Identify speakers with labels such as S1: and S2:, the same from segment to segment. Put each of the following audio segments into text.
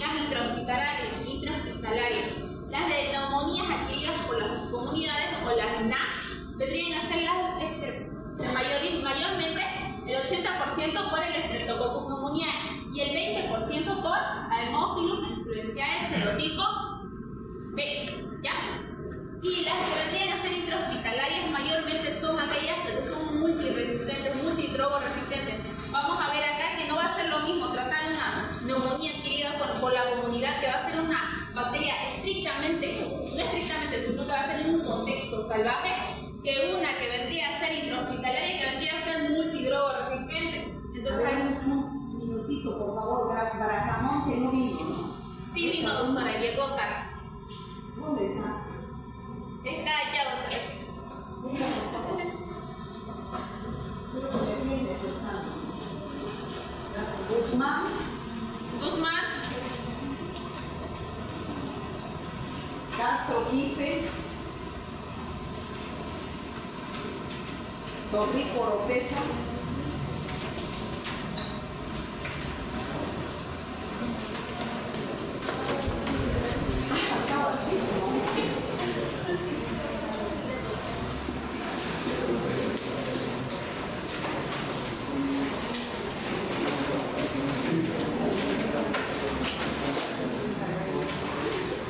S1: neumonías intrahospitalarias. Las de neumonías adquiridas por las comunidades o las NAC vendrían a ser mayormente el 80% por el Streptococcus pneumoniae y el 20% por Haemophilus influenzae serotipo B, ¿ya? Y las que vendrían a ser intrahospitalarias mayormente son aquellas que son multiresistentes, multidrogoresistentes. Vamos a ver acá que no va a ser lo mismo tratar una neumonía adquirida por la comunidad, que va a ser una bacteria sino que va a ser en un contexto salvaje, que una que vendría a ser intrahospitalaria, que vendría a ser multidrogoresistente. Entonces,
S2: un minutito, por favor, para Jamón, que no vino, ¿no?
S1: Sí vino, doctora, llegó tarde.
S2: ¿Dónde está?
S1: Está allá, doctora.
S2: Venga, por favor. Quiero que me atiendes el examen. Guzmán. Castro Quipe. Torrico Oropesa.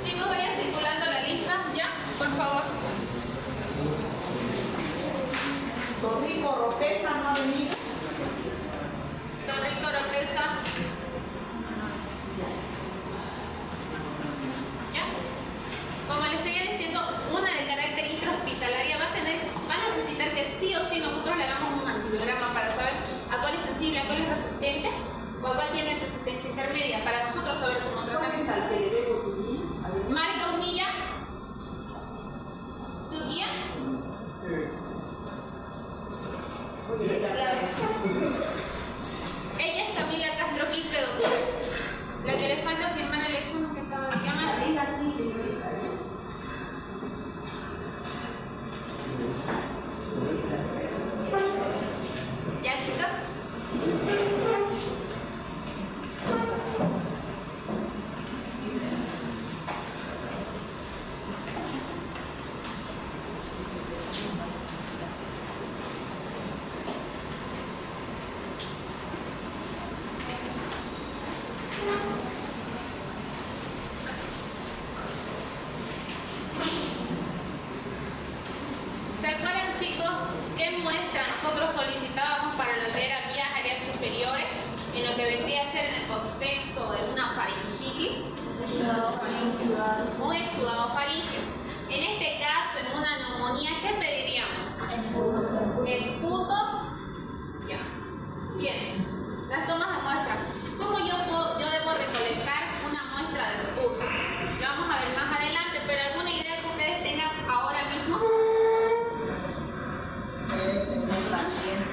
S1: Chicos, vaya circulando la lista, ¿ya? Por favor.
S2: Torrico Oropesa no ha venido.
S1: Torrico Oropesa. ¿Ya? Como les seguía diciendo, una de carácter intrahospitalaria va a necesitar que sí o sí nosotros le hagamos un antibiograma para saber a cuál es sensible, a cuál es resistente o a cuál tiene resistencia intermedia, para nosotros saber cómo tratar.
S2: ¿Dónde está el que le debo su guía?
S1: Marca Unilla. ¿Tu guía? Ella es Camila Castro Quispe, doctora. La que le falta firmar el examen que acaba de llamar.
S2: Venga aquí, señorita.
S1: ¿Ya, chicas? ¿Se acuerdan, chicos, qué muestra nosotros solicitábamos para lo que era vías aéreas superiores en lo que vendría a ser en el contexto de una faringitis? Un exudado faríngeo. En este caso, en una neumonía, ¿qué pediríamos? Esputo. Ya. Bien. Las tomas de muestra. ¿Cómo yo debo recolectar una muestra de esputo? Lo vamos a ver más adelante, pero ¿alguna idea que ustedes tengan ahora mismo?
S3: Un paciente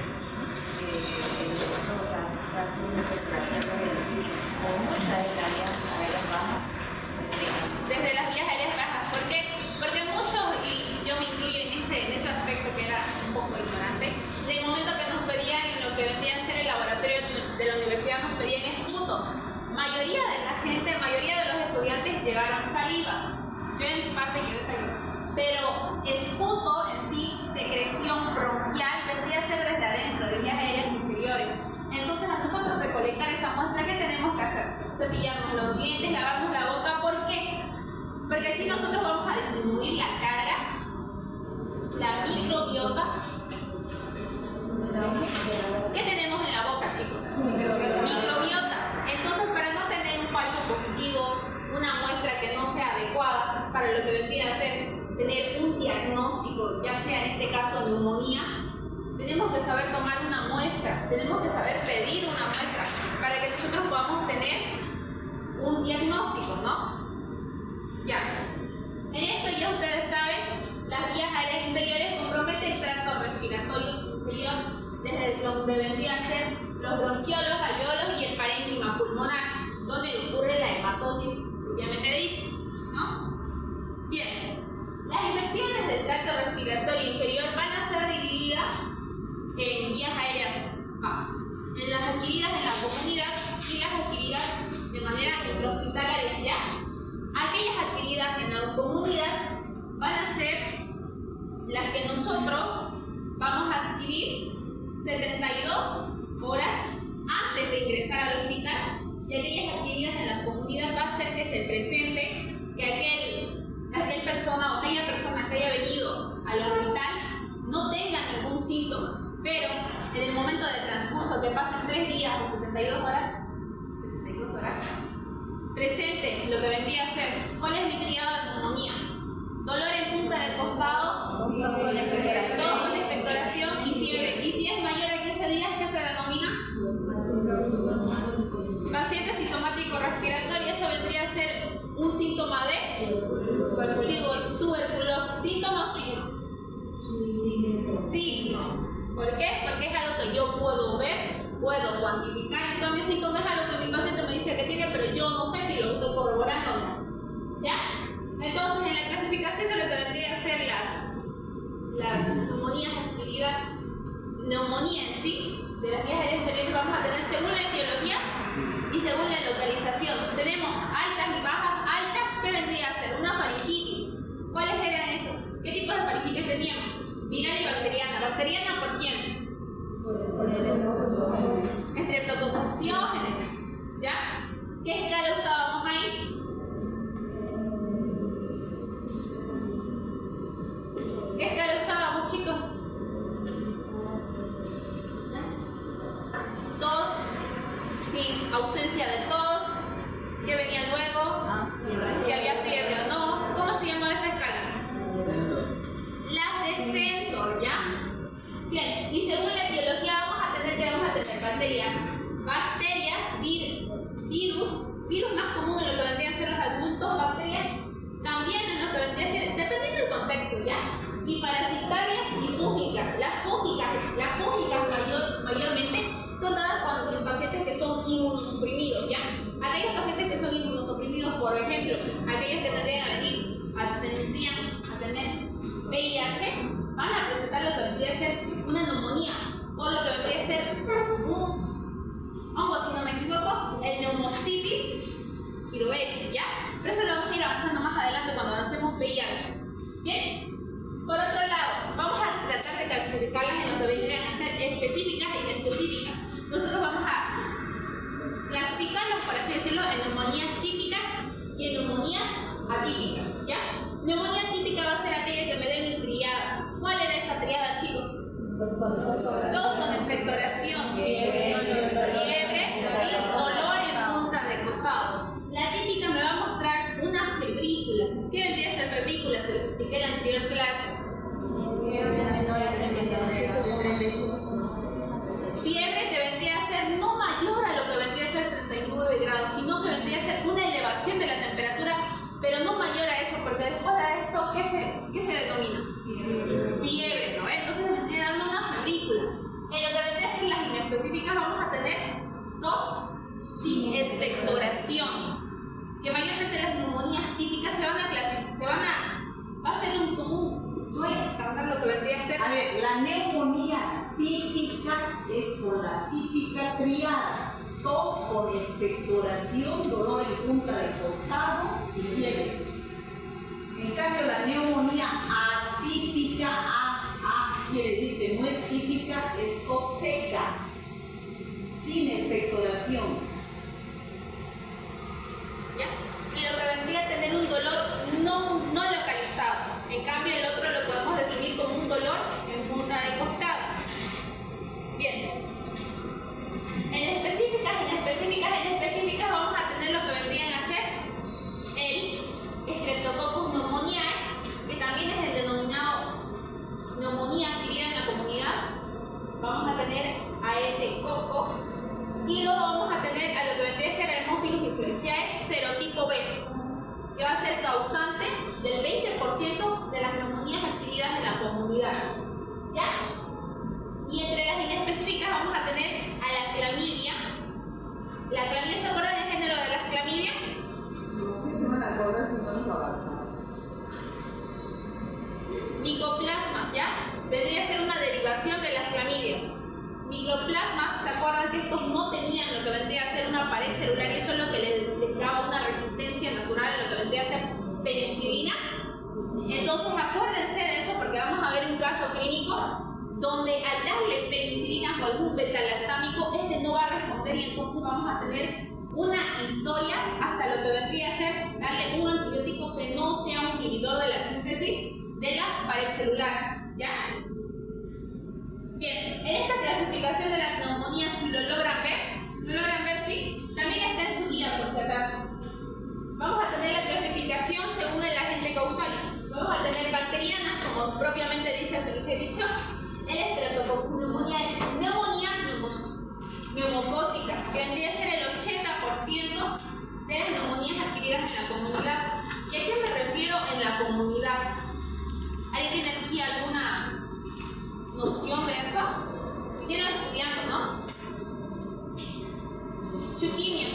S1: Sí, desde las vías aéreas bajas. ¿Por qué? Porque muchos, y yo me incluyo en ese aspecto que era un poco ignorante, del momento que nos pedían en lo que vendría a ser el laboratorio de la universidad, nos pedían esputo. Mayoría de la gente, mayoría de los estudiantes llevaron saliva. Yo en parte llevé saliva. Pero esputo en sí, secreción bronquial, vendría a ser desde adentro, de vías aéreas inferiores. Entonces, a nosotros recolectar esa muestra, ¿qué tenemos que hacer? Cepillarnos los dientes, lavarnos la boca. ¿Por qué? Porque así nosotros vamos a disminuir la carga, la microbiota. ¿Qué tenemos en la boca, chicos? Microbiota. Entonces, para no tener un falso positivo, una muestra que no sea adecuada para lo que vendría a ser tener un diagnóstico, ya sea en este caso neumonía, tenemos que saber tomar una muestra, tenemos que saber pedir una muestra para que nosotros podamos tener un diagnóstico, ¿no? Ya. En esto ya ustedes saben, las vías aéreas inferiores comprometen el tracto respiratorio inferior, desde donde vendría a ser los bronquiolos, alveolos y el parénquima pulmonar, donde ocurre la hematosis propiamente dicha, ¿no? Bien. Las infecciones del tracto respiratorio inferior van a ser divididas en vías aéreas bajas, en las adquiridas en la comunidad y las adquiridas conocidas en la comunidad van a ser las que nosotros vamos a adquirir 72 horas antes de ingresar al hospital, y aquellas adquiridas en la comunidad va a ser que se presente que aquella persona o aquella persona que haya venido al hospital no tenga ningún síntoma, pero en el momento del transcurso que pasen 3 días o 72 horas, presente lo que vendría a ser, ¿cuál es mi criado de neumonía? Dolor en punta de costado, todo con expectoración y fiebre. Y si es mayor a 15 días, ¿qué se denomina? Paciente sintomático respiratorio. Eso vendría a ser un síntoma de tuberculosis. ¿Síntoma o signo? Signo. ¿Por qué? Porque es algo que yo puedo ver, puedo cuantificar. En cambio, síntoma es algo que mi paciente me dice que tiene, pero yo no sé si lo estoy corroborando o no. ¿Ya? Entonces, en la clasificación de lo que vendría a ser las neumonías adquiridas, neumonía en sí, de las vías aéreas inferiores, vamos a tener según la etiología y según la localización. Tenemos altas y bajas. Altas, ¿qué vendría a ser? Una faringitis. ¿Cuáles eran esos? ¿Qué tipo de faringitis teníamos? Viral y bacteriana. ¿Bacteriana por quién? Estreptococcus pyogenes. ¿Ya? ¿Qué escala usábamos ahí? ¿Qué escala usábamos, chicos? Tos, sin ausencia de tos. ¿Qué venía luego? Si había fiebre o no. ¿Cómo se llama esa escala? Las de Centor, ¿ya? Bien, y según la etiología vamos a tener bacterias, virus más común en lo que vendrían a ser los adultos, bacterias también en lo que vendría a ser, dependiendo del contexto, ¿ya? Y parasitarias y fúngicas. Las fúngicas mayormente son dadas cuando los pacientes que son inmunosuprimidos, ¿ya? Aquellos pacientes que son inmunosuprimidos, por ejemplo, aquellos que tendrían a tener VIH, van a presentar lo que vendría a ser una neumonía, o lo que vendría a ser un hongo, si no me equivoco, el Pneumocystis jirovecii, ¿ya? Pero eso lo vamos a ir avanzando más adelante cuando avancemos VIH. ¿Bien? Por otro lado, vamos a tratar de clasificarlas en lo que vendrían a ser específicas e inespecíficas. Nosotros vamos a clasificarlas, por así decirlo, en neumonías típicas y en neumonías atípicas, ¿ya? Neumonía típica va a ser aquella que me dé mi triada. ¿Cuál era esa triada, chicos? Todos con expectoración, fiebre y dolor en punta de costado. La típica me va a mostrar una febrícula. ¿Qué vendría a ser febrícula? Se lo expliqué en la anterior clase. Fiebre que vendría a ser no mayor a lo que vendría a ser 39 grados, sino que vendría a ser una elevación de la temperatura, pero no mayor a eso, porque después de eso, ¿qué se denomina? Fiebre, ¿no? Entonces vendría dando una febrícula. En lo que vendría a ser las inespecíficas vamos a tener tos sin expectoración, que mayormente las neumonías típicas va a ser un común, no estándar lo que vendría a ser.
S2: A ver, la neumonía típica es con la típica triada: tos con expectoración, dolor en punta de costado y fiebre. En cambio, la neumonía atípica, quiere decir que no es típica, es tos seca, sin expectoración.
S1: ¿Ya? Y lo que vendría a tener un dolor no localizado. En cambio, el otro lo podemos definir como un dolor en punta de costado. Bien. En específicas vamos a tener lo que vendrían a ser el Streptococcus pneumoniae, que también es el denominado neumonía adquirida en la comunidad. Vamos a tener a ese coco y luego vamos a tener a lo que vendría a ser Haemophilus influenzae serotipo B, que va a ser causante del 20% de las neumonías Entonces acuérdense de eso porque vamos a ver un caso clínico donde al darle penicilina o algún betalactámico, este no va a responder y entonces vamos a tener una historia hasta lo que vendría a ser darle un antibiótico que no sea un inhibidor de la síntesis de la pared celular, ¿ya? Bien, en esta clasificación de la neumonía, si lo logran ver, ¿sí? También está en su guía, por si acaso. Vamos a tener la clasificación según el agente causal. Vamos a tener bacterianas, como propiamente dicha se les he dicho, el estreptococcus neumonía neumocócica, que vendría a ser el 80% de las neumonías adquiridas en la comunidad. ¿Y a qué me refiero en la comunidad? ¿Alguien tiene aquí alguna noción de eso? Vinieron estudiando, ¿no? Chuquimia.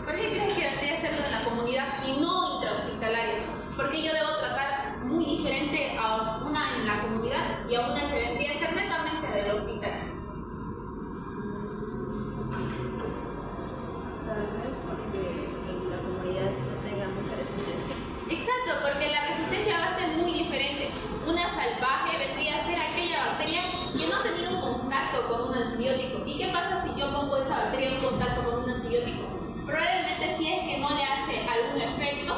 S1: ¿Por qué crees que vendría a serlo en la comunidad y no intrahospitalaria? Porque yo debo tratar muy diferente a una en la comunidad y a una que vendría a ser netamente del hospital.
S3: Tal vez porque en la comunidad no tenga mucha resistencia.
S1: Exacto, porque la resistencia va a ser muy diferente. Una salvaje vendría a ser aquella bacteria que no ha tenido un contacto con un antibiótico. ¿Y qué pasa si yo pongo esa bacteria en contacto con un antibiótico? Probablemente si es que no le hace algún efecto,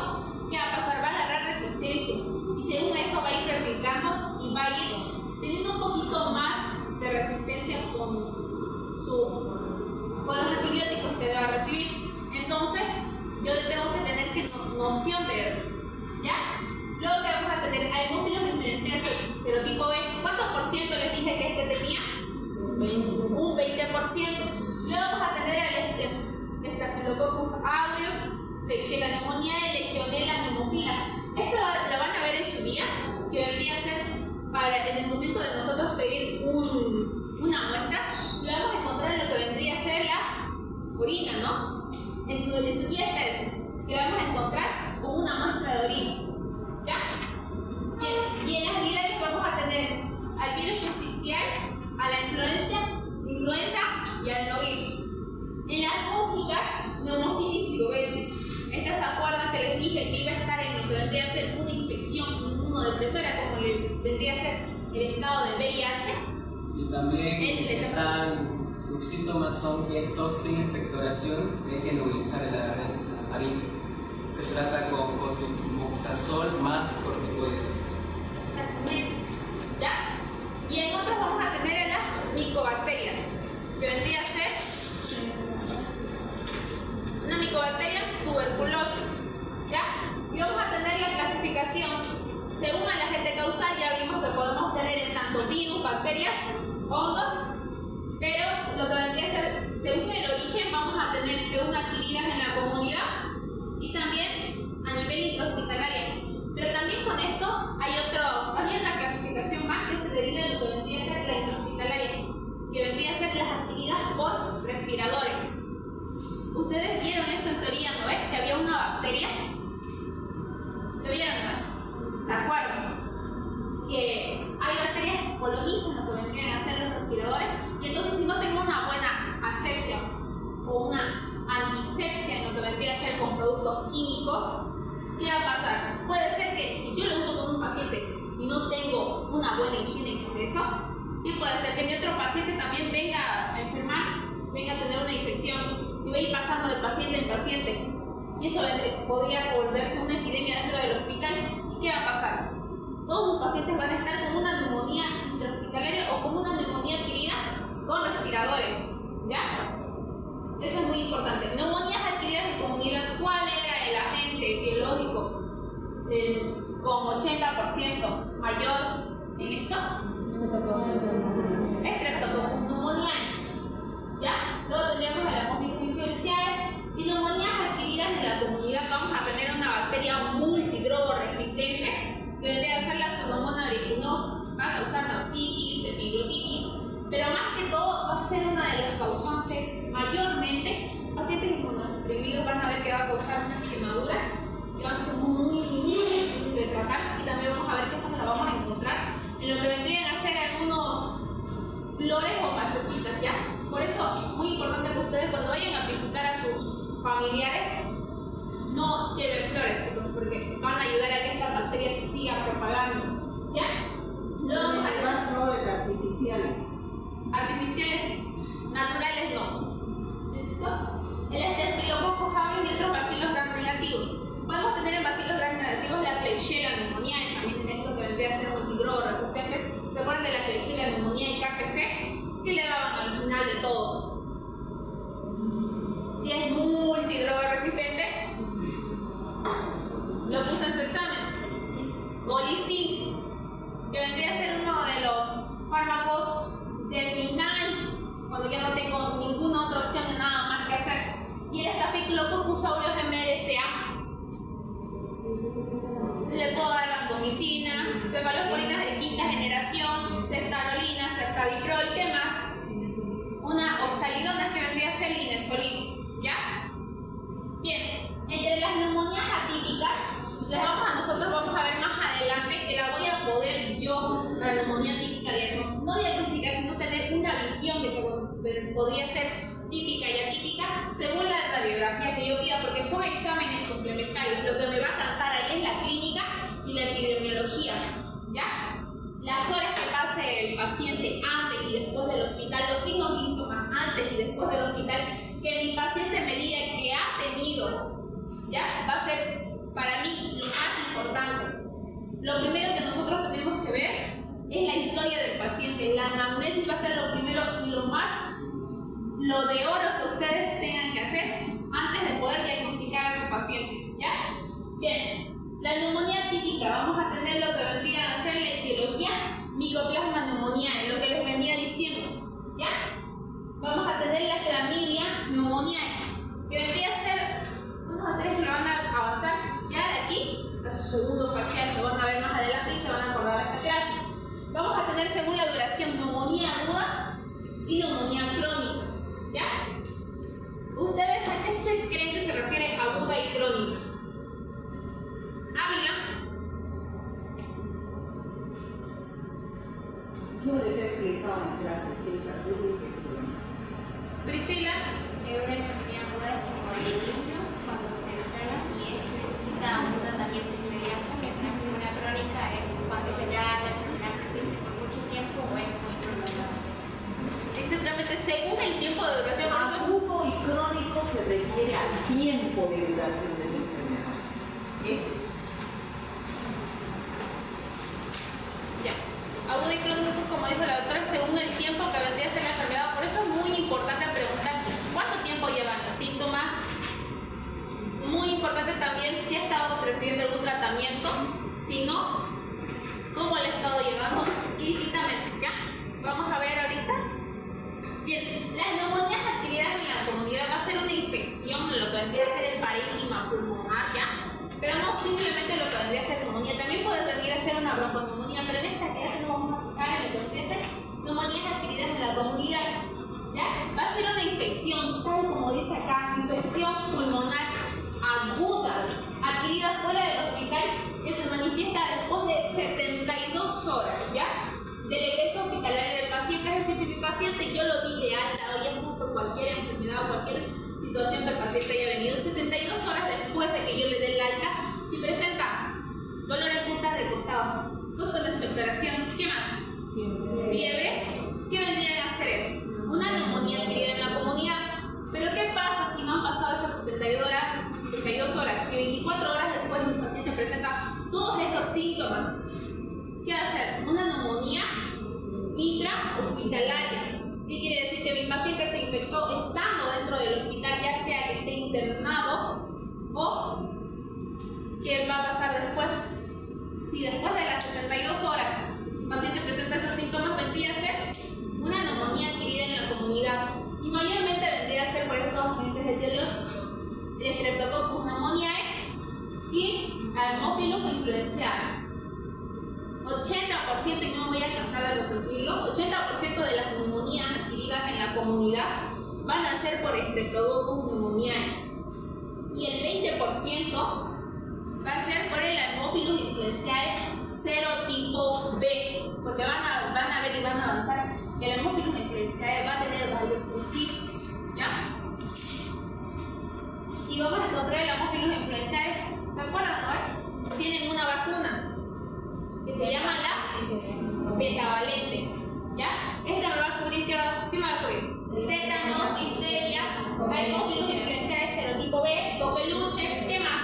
S1: ¿qué va a pasar? Va a agarrar resistencia. Y según eso va a ir replicando y va a ir teniendo un poquito más de resistencia con los antibióticos que va a recibir. Entonces, yo tengo que tener noción de eso. ¿Ya? Luego que vamos a tener a hemófilos diferenciales serotipo B. ¿Cuántos por ciento les dije que este tenía? Un 20%. Luego vamos a tener al Staphylococcus aureus, Klebsiella pneumoniae, Legionella pneumophila. Esto lo van a ver en su guía, que vendría a ser para en el momento de nosotros pedir una muestra, lo vamos a encontrar en lo que vendría a ser la orina, ¿no? En su guía está eso, que vamos a encontrar con una muestra de orina. ¿Ya? Y en las virales vamos a tener al virus sincitial, a la influenza y al adenovirus. En las fúngicas, neumocitis y rubeosis. Estas se acuerdan que les dije que iba a estar en lo que vendría a ser una infección inmunodepresora, como le vendría a ser el estado de VIH.
S4: Sí, también sus síntomas son que es toxina, expectoración, hay que nebulizar la faringe. Se trata con cotrimoxazol más corticoides.
S1: Exactamente. ¿Ya? Y en otros vamos a tener a las micobacterias, que vendría a ser una micobacteria tuberculosis. ¿Ya? Y vamos a tener la clasificación según el agente causal. Ya vimos que podemos tener en tanto virus, bacterias, hongos, pero lo que vendría a ser según el origen vamos a tener según adquiridas en la comunidad y también a nivel intrahospitalaria. Pero también con esto hay otra clasificación más que se deriva de lo que vendría a ser la intrahospitalaria, que vendría a ser las adquiridas por respiradores. Ustedes vieron eso en teoría, ¿no ves? Que había una bacteria. ¿Lo vieron, no? ¿Se acuerdan? Que hay bacterias que colonizan lo que vendrían a ser los respiradores, y entonces si no tengo una buena asepsia o una antisepsia en lo que vendría a ser con productos químicos, ¿qué va a pasar? Puede ser que si yo lo uso con un paciente y no tengo una buena higiene de eso, ¿qué puede ser? Que mi otro paciente también venga a enfermarse, venga a tener una infección y va a ir pasando de paciente en paciente, y eso podría volverse una epidemia dentro del hospital. ¿Y qué va a pasar? Todos los pacientes van a estar con una neumonía intrahospitalaria o con una neumonía adquirida con respiradores. ¿Ya? Eso es muy importante. Neumonías adquiridas en comunidad. ¿Cuál era el agente etiológico con 80% mayor en esto? Streptococcus pneumoniae. ¿Ya? Luego tendríamos a la Haemophilus influenzae y neumonías adquiridas en la comunidad. Vamos a tener una bacteria multidrogo resistente que vendría a ser la Pseudomonas aeruginosa. Va a causar neotitis, epiglotitis, pero más que todo va a ser una de las causantes mayormente. Pacientes inmunodeprimidos van a ver que va a causar una quemadura que van a ser muy difíciles de tratar, y también vamos a ver que estas las vamos a encontrar en lo que vendrían a ser algunos flores o macetitas, ¿ya? Por eso, muy importante que ustedes cuando vayan a visitar a sus familiares no lleven flores, chicos, porque van a ayudar a que esta bacteria se siga típicas, nosotros vamos a ver más adelante que la voy a poder yo, la neumonía típica, no diagnosticar, sino tener una visión de que podría ser típica y atípica según la radiografía que yo pida, porque son exámenes complementarios. Lo que me va a cantar ahí es la clínica y la epidemiología, ¿ya? Las horas que pase el paciente antes y después del hospital, los signos y síntomas antes y después del hospital, que mi paciente me diga que ha tenido, ¿ya? Va a ser para mí lo más importante. Lo primero que nosotros tenemos que ver es la historia del paciente. La anamnesis va a ser lo primero y lo de oro que ustedes tengan que hacer antes de poder diagnosticar a su paciente, ¿ya? Bien, la neumonía típica, vamos a tener lo que vendría a ser la etiología, Mycoplasma pneumoniae, lo que les venía diciendo, ¿ya? Vamos a tener la clamidia pneumoniae, que vendría a ser, unos de ustedes que lo van a avanzar ya de aquí a su segundo parcial, lo van a ver más adelante y se van a acordar de esta clase. Vamos a tener según la duración neumonía aguda y neumonía crónica, ¿ya? ¿Ustedes a qué se creen que se refiere aguda y crónica? Ávila.
S2: Yo les he explicado en clases que es aguda y que es crónica.
S1: Priscila.
S3: Una neumonía aguda es como el inicio cuando se enferma y necesita un tratamiento inmediato, mientras que una crónica es cuando ya la enfermedad persiste por mucho tiempo o es muy prolongada.
S1: Exactamente, según el tiempo de duración.
S2: Agudo y crónico se refiere al tiempo de duración de la enfermedad. Eso es.
S1: Ya. Agudo y crónico, como dijo la doctora, según el tiempo que vendría a ser la enfermedad. Por eso es muy importante preguntar cuánto tiempo llevan los síntomas. Muy importante también si ha estado recibiendo algún tratamiento, si no, cómo le ha estado llevando ilícitamente, ¿ya? Vamos a ver ahorita. Bien, las neumonías adquiridas en la comunidad va a ser una infección, lo que vendría a ser el parénquima pulmonar, ¿ya? Pero no simplemente lo que vendría a ser neumonía, también puede venir a ser una bronconeumonía, pero en esta clase no vamos a fijar en lo que vendría a ser neumonías adquiridas en la comunidad, ¿ya? Va a ser una infección, tal como dice acá, infección pulmonar aguda, adquirida fuera del hospital, que se manifiesta después de 72 horas, ¿ya? Del egreso hospitalario del paciente. Es decir, si mi paciente yo lo di de alta o ya sea por cualquier enfermedad o cualquier situación que el paciente haya venido, 72 horas después de que yo le dé el alta, si presenta dolor en puntas de costado, tos con expectoración, ¿qué más? Fiebre, ¿qué vendría a hacer eso? Una neumonía adquirida en la comunidad. Pero ¿qué pasa si no han pasado esas 72 horas, que 24 horas después mi paciente presenta todos esos síntomas? ¿Qué va a hacer? Una neumonía intrahospitalaria. ¿Qué quiere decir? Que mi paciente se infectó estando dentro del hospital, ya sea que esté internado o ¿qué va a pasar después? Si después de las 72 horas el paciente presenta esos síntomas, vendría a ser una neumonía adquirida en la comunidad. Y mayormente vendría a ser por estos agentes etiológicos, el Streptococcus pneumoniae y Haemophilus influenzae. 80%, y no voy a alcanzar a repetirlo, 80% de las neumonías adquiridas en la comunidad van a ser por Streptococcus pneumoniae. Y el 20% va a ser por el Haemophilus influenzae serotipo B, porque van a ver y van a avanzar que el Haemophilus influenzae va a tener varios subtipos, ¿ya? Y vamos a encontrar el Haemophilus influenzae, ¿se acuerdan, no? Tienen una vacuna que se llama la pentavalente, ¿ya? Esta me va a cubrir, ¿qué me va a cubrir? Tétanos, difteria, Haemophilus influenzae serotipo B, copeluche, ¿qué más?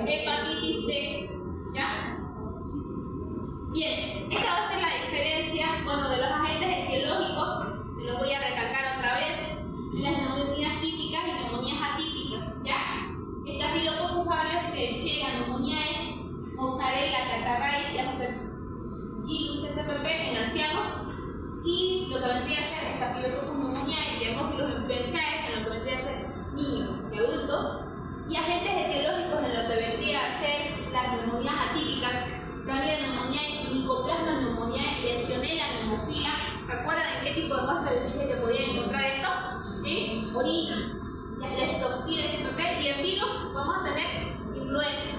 S1: Hepatitis D, ¿ya? Bien, esta va a ser la diferencia, bueno, de los agentes etiológicos, se los voy a recalcar otra vez, las neumonías típicas y neumonías atípicas, ¿ya? Staphylococcus aureus, Klebsiella pneumoniae, Mozzarella, catarrhais y SPP en ancianos, y lo que vendría a ser Staphylococcus pneumoniae y Haemophilus influenzae en lo que vendría a ser niños y adultos, y agentes etiológicos en lo que vendría a ser las neumonías atípicas, también neumonía, Mycoplasma pneumoniae, Legionella pneumocila. ¿Se acuerdan en qué tipo de muestra les dije que podían encontrar esto? En orina, la leptospira, SPP, y en virus vamos a tener influenza.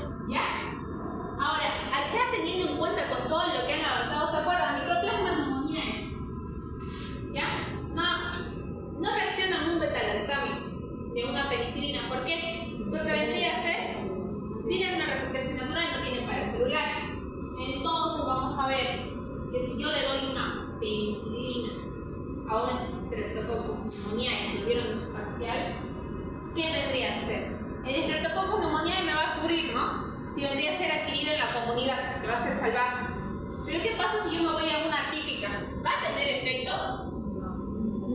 S1: que vendría a ser, tienen una resistencia natural, no tienen paracelular. Entonces vamos a ver que si yo le doy una penicilina a un Streptococcus pneumoniae que tuvieron en su parcial, ¿qué vendría a ser? El Streptococcus pneumoniae me va a cubrir, ¿no? Si vendría a ser adquirido en la comunidad, que va a ser salvaje. Pero ¿qué pasa si yo me voy a una típica? ¿Va a tener efecto?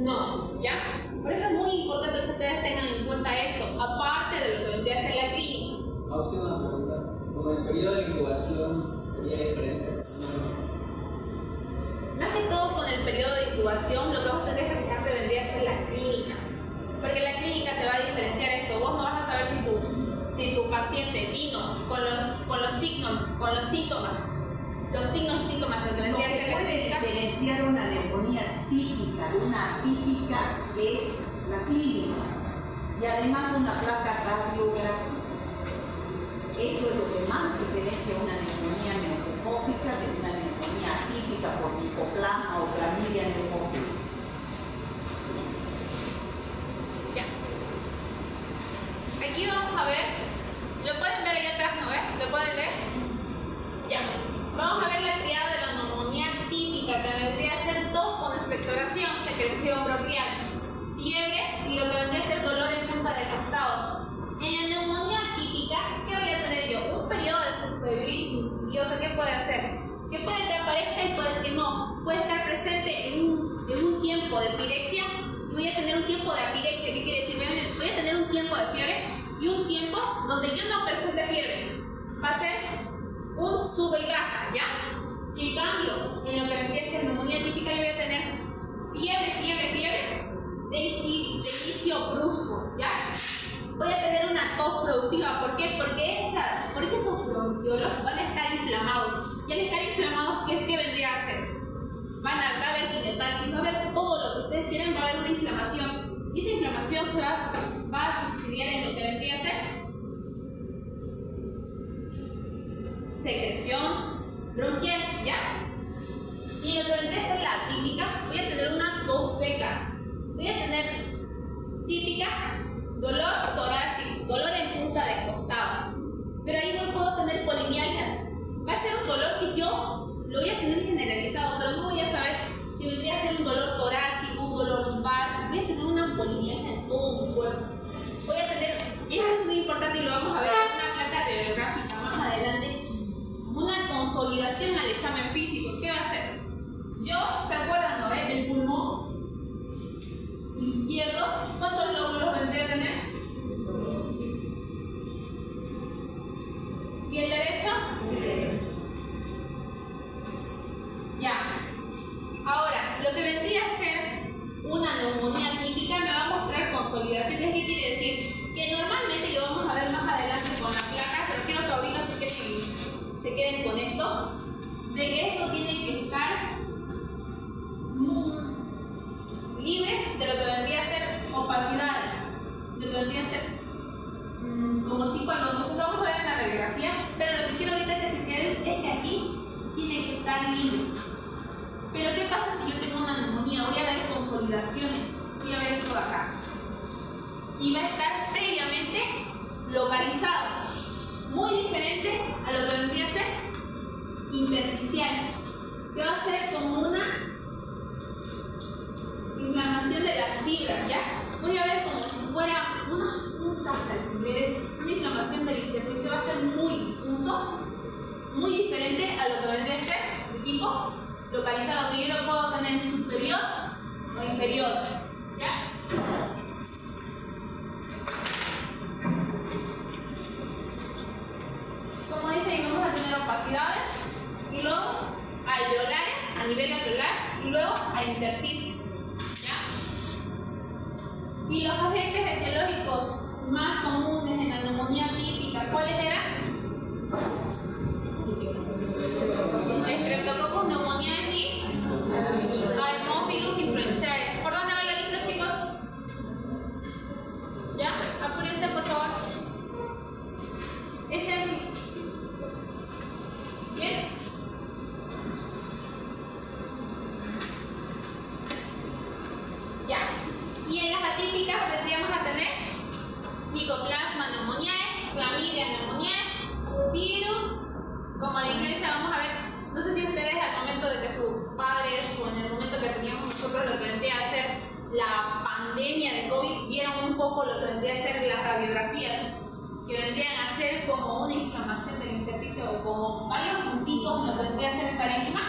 S1: No, ¿ya? Por eso es muy importante que ustedes tengan en cuenta esto, aparte de lo que vendría a ser la clínica.
S4: Vamos a hacer una pregunta. ¿Con el periodo de incubación sería diferente?
S1: Más que todo con el periodo de incubación, lo que vos tendrías que fijarte vendría a ser la clínica. Porque la clínica te va a diferenciar esto. Vos no vas a saber si tu paciente vino con los síntomas, lo que vendría a ser la
S2: puede
S1: clínica.
S2: diferenciar una neumonía típica de una atípica es la clínica y además una placa radiográfica. Eso es lo que más diferencia una neumonía neumocócica de una neumonía atípica por micoplasma o clamidia neumófila.
S1: Ya. Aquí vamos a ver, lo pueden ver allá atrás, ¿no ves? ¿Lo pueden leer? Ya. Vamos a ver la triada de la neumonía típica, que vendría a ser tos con expectoración, secreción bronquial, fiebre y lo que vendría a ser dolor en punta de costado. En la neumonía típica, ¿qué voy a tener yo? Un periodo de subfebril insidiosa. ¿Qué puede hacer? Que puede que aparezca y puede que no. Puede estar presente en un tiempo de pirexia y voy a tener un tiempo de apirexia. ¿Qué quiere decir? Voy a tener un tiempo de fiebre y un tiempo donde yo no presente fiebre. Va a ser un sube y baja, ¿ya? En cambio, en lo que vendría a ser neumonía típica, yo voy a tener fiebre de inicio brusco, ¿ya? Voy a tener una tos productiva. ¿Por qué? Porque esos bronquiolos van a estar inflamados. Y al estar inflamados, ¿qué vendría a hacer? Va a haber quimiotaxis, va a haber todo lo que ustedes quieran, va a haber una inflamación. Y esa inflamación se va a subsidiar en lo que vendría a ser secreción bronquial, ¿ya? Y lo que vendría a ser la típica, voy a tener una tos seca. Voy a tener típica, dolor torácico, dolor en punta de costado. Pero ahí no puedo tener polimialgia. Va a ser un dolor que yo lo voy a tener generalizado, pero no voy a saber si vendría a ser un dolor torácico, un dolor lumbar. Voy a tener una polimialgia en todo mi cuerpo. Voy a tener, y esto es muy importante y lo vamos a ver en una placa radiográfica más adelante, una consolidación al examen físico. ¿Qué va a hacer? ¿Se acuerdan, no? El pulmón izquierdo, ¿cuántos lóbulos vendría a tener? ¿Y el derecho? 3. Ya. Ahora, lo que vendría a ser una neumonía típica me va a mostrar consolidaciones. ¿Qué quiere decir? Que normalmente, y lo vamos a ver más adelante con la placa, pero quiero que ahorita se queden con esto, de que esto tiene que estar libre de lo que vendría a ser opacidad, de lo que vendría a ser como tipo algo. Nosotros vamos a ver en la radiografía, pero lo que quiero ahorita que se queden es que aquí tiene que estar libre. Pero ¿qué pasa si yo tengo una neumonía? Voy a ver consolidaciones, voy a ver esto de acá, y va a estar previamente localizado, muy diferente a lo que vendría a ser intersticial, que va a ser como una inflamación de las fibras, ¿ya? Voy a ver como si fuera una inflamación del intersticio. Va a ser muy difuso, muy diferente a lo que vendría a ser de tipo localizado, que yo lo puedo tener superior o inferior, ¿ya? Como dice, ahí vamos a tener opacidades y luego alveolares a nivel alveolar y luego a intersticio, ¿ya? Y los agentes etiológicos más comunes en la neumonía típica, ¿cuáles eran? Streptococcus pneumoniae, Haemophilus influenzae. ¿Por dónde va la lista, chicos? ¿Ya? Apúrense, por favor. Ese es. ¿Bien? Ya. Y en las atípicas vendríamos a tener micoplasma, la pandemia de COVID vieron un poco lo que vendría a ser la radiografía, que vendrían a ser como una inflamación del intersticio o como varios puntitos, lo que vendría a ser el parénquima.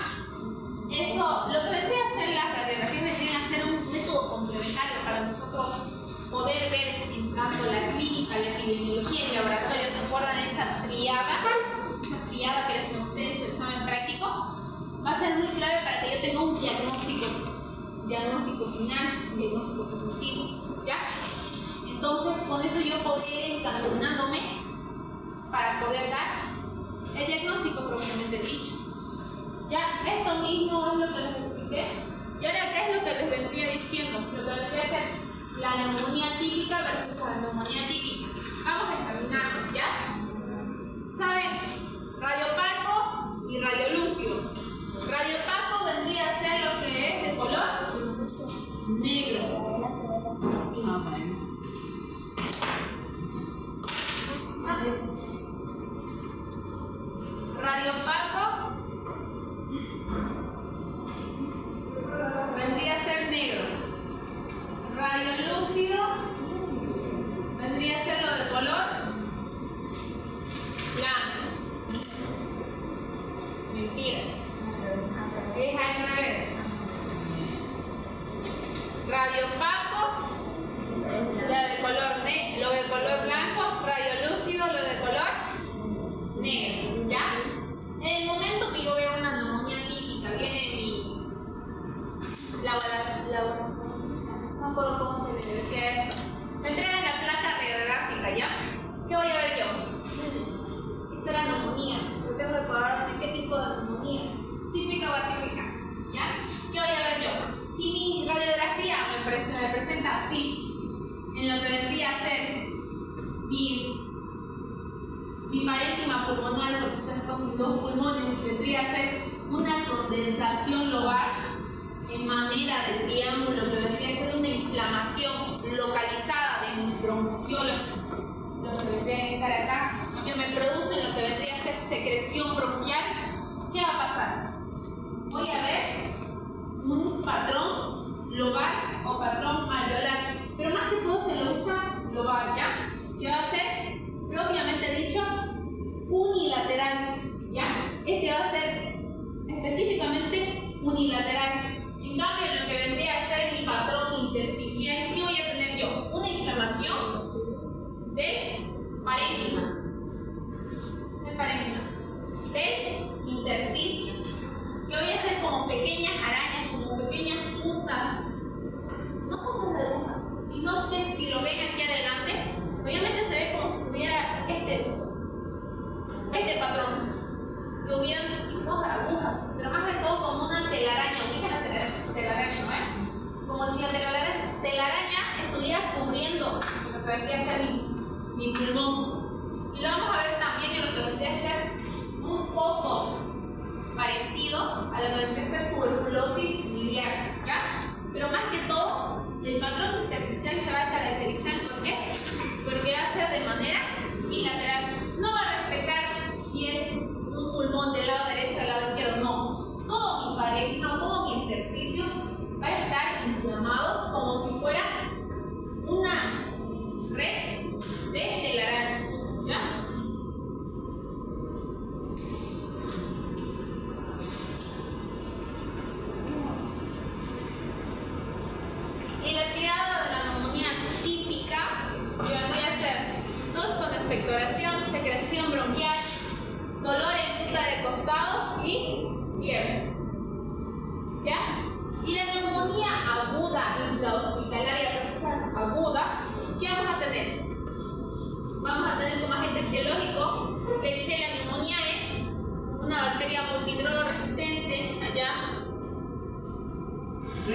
S1: Eso, lo que vendría a ser las radiografías vendrían a ser un método complementario para nosotros poder ver entrando la clínica, la epidemiología y el laboratorio. ¿Se acuerdan de esa triada que les mostré en su examen práctico? Va a ser muy clave para que yo tenga un diagnóstico final, un diagnóstico positivo, ¿ya? Entonces, con eso yo podría ir encamindándome para poder dar el diagnóstico propiamente dicho. ¿Ya? Esto mismo es lo que les expliqué. Y ahora, ¿qué es lo que les vendría diciendo? Lo que vendría a ser la neumonía típica versus la neumonía típica. Vamos a examinarnos, ¿ya? ¿Saben? Radiopaco y radiolúcido. Radiopaco vendría a ser lo que es de color negro. Radiopaco vendría a ser negro. Radiolúcido vendría a ser lo de color blanco. Mentira. Es al revés. Radiopaco, lo de color blanco, radiolúcido, lo de color negro. ¿Ya? En el momento que yo veo una neumonía típica, viene mi no me acuerdo cómo se le decía esto. Me entregan la placa radiográfica, ¿ya? ¿Qué voy a ver yo? Esta era neumonía, pero tengo que acordarme qué tipo de neumonía. Típica o atípica, ¿ya? ¿Qué voy a ver yo? Si mi radiografía me presenta así, en lo que vendría a ser mi parénquima pulmonar, porque son mis dos pulmones, vendría a ser una condensación lobar en manera de triángulo, que vendría a ser una inflamación localizada de mis bronquiolos, lo que vendría a estar acá, que me producen lo que vendría a ser secreción bronquial. ¿Qué va a pasar? Voy a ver un patrón lobar o patrón alveolar, pero más que todo se lo usa lobar, ¿ya? Que va a ser, propiamente dicho, unilateral, ¿ya? Este va a ser específicamente unilateral. En cambio, lo que vendría a ser mi patrón intersticial, ¿qué voy a tener yo? Una inflamación del parénquima, del intersticio, que voy a hacer como pequeñas arañas, como pequeñas puntas, no puntas de aguja, sino que si lo ven aquí adelante, obviamente se ve como si tuviera este patrón, que hubieran dos agujas, pero más que todo como una telaraña. Ubican la telaraña, ¿no es? Como si la telaraña estuviera cubriendo lo que vendría a ser mi pulmón. Y lo vamos a ver también en lo que vendría a ser un poco parecido a lo que vendría a ser tuberculosis biliar, ¿ya? Pero más que todo, el patrón intersticial se va a caracterizar, ¿por qué? Porque va a ser de manera bilateral. No va a respetar si es un pulmón del lado derecho o del lado izquierdo, no. Todo mi parénquima, todo mi intersticio va a estar inflamado como si fuera una red de telaraña, ¿ya? Y la tirada de la neumonía típica, que vendría a ser tos con expectoración, secreción bronquial, dolor en punta de costados y fiebre, ¿ya? Y la neumonía aguda, intrahospitalaria aguda, ¿qué vamos a tener? Vamos a tener como agente etiológico Klebsiella pneumoniae, una bacteria multidroga resistente allá.
S4: ¿Sí?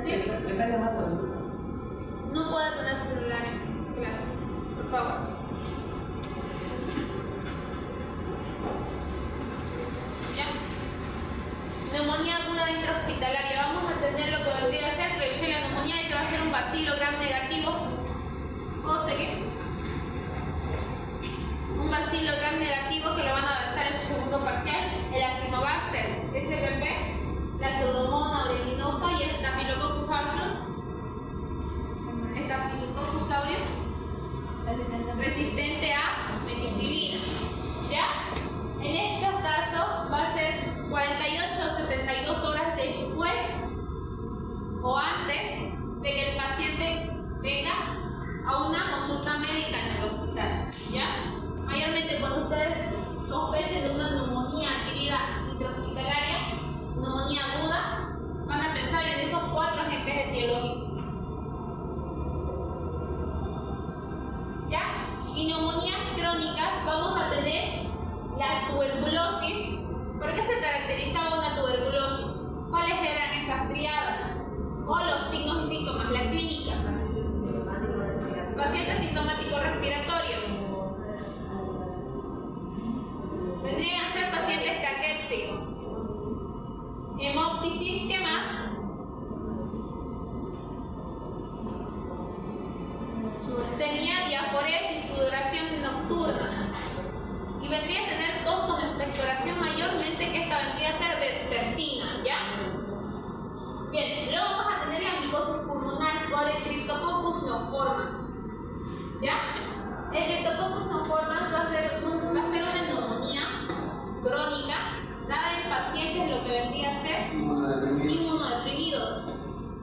S1: ¿Sí?
S4: ¿Me están llamando?
S1: No puedo tener celular en clase, por favor. ¿Ya? Neumonía aguda intrahospitalaria. Vamos a tener lo que vendría a ser Klebsiella pneumoniae, que va a ser un bacilo gram negativo. ¿Puedo seguir? Un bacilo gram negativo que lo van a avanzar en su segundo parcial, el Acinetobacter spp, la Pseudomonas aeruginosa y el Staphylococcus aureus, Staphylococcus aureus resistente a meticilina. ¿Ya? En estos casos va a ser 48 o 72 horas después o antes de que el paciente venga a una consulta médica en el hospital. ¿Ya? Mayormente cuando ustedes sospechen de una neumonía adquirida intrahospitalaria, neumonía aguda, van a pensar en esos 4 agentes etiológicos. ¿Ya? Y neumonías crónicas vamos a tener la tuberculosis. ¿Por qué se caracterizaba una tuberculosis? ¿Cuáles eran esas triadas? O los signos y síntomas, la clínica. Paciente sintomático respiratorio. Vendrían a ser pacientes caquéxicos. Hemoptisis, ¿qué más? Tenía diaforesis, sudoración nocturna. Y vendría a tener tos con expectoración, mayormente que esta vendría a ser vespertina, ¿ya? Bien, luego vamos a tener la micosis pulmonar por el Cryptococcus neoformans, ¿ya? El Cryptococcus neoformans va a ser una neumonía crónica dada en pacientes lo que vendría a ser inmunodeprimidos.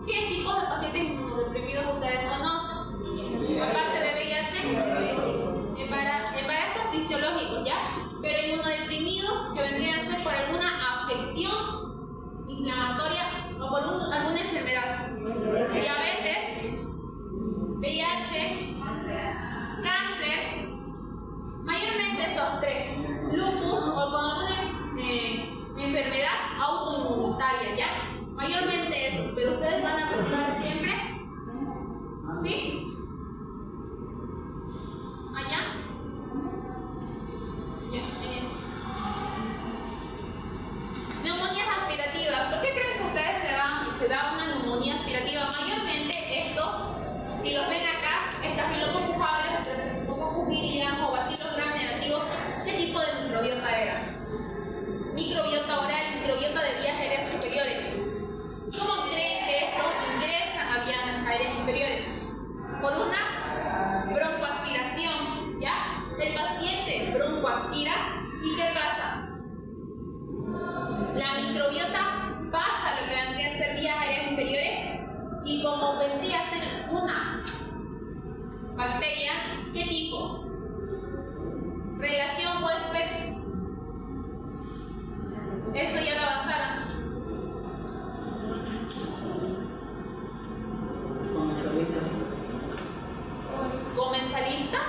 S1: ¿Qué tipos de pacientes inmunodeprimidos ustedes conocen? Aparte de VIH, embarazos fisiológicos, ¿ya? Pero inmunodeprimidos que vendrían a ser por alguna afección inflamatoria o por alguna enfermedad. Diabetes, VIH, cáncer, mayormente esos 3. Lupus o con alguna enfermedad autoinmunitaria, ¿ya? Mayormente eso, pero ustedes van a pensar siempre, ¿sí? Allá. Ya, en eso. Neumonías aspirativas. ¿Por qué creen que ustedes se da una neumonía aspirativa? Mayormente esto, si los ven acá, Staphylococcus aureus, Streptococcus viridans o bacilos gram negativos, ¿qué tipo de microbiota era? Microbiota oral, microbiota de vías aéreas superiores. ¿Cómo creen que esto ingresa a vías aéreas superiores? Por una broncoaspiración, ¿ya? El paciente broncoaspira y ¿qué pasa? La microbiota pasa a lo que vendría a ser vías aéreas inferiores y como vendría a ser una bacteria, ¿qué tipo? Relación huésped. Eso ya lo avanzaron. ¿Comensalista?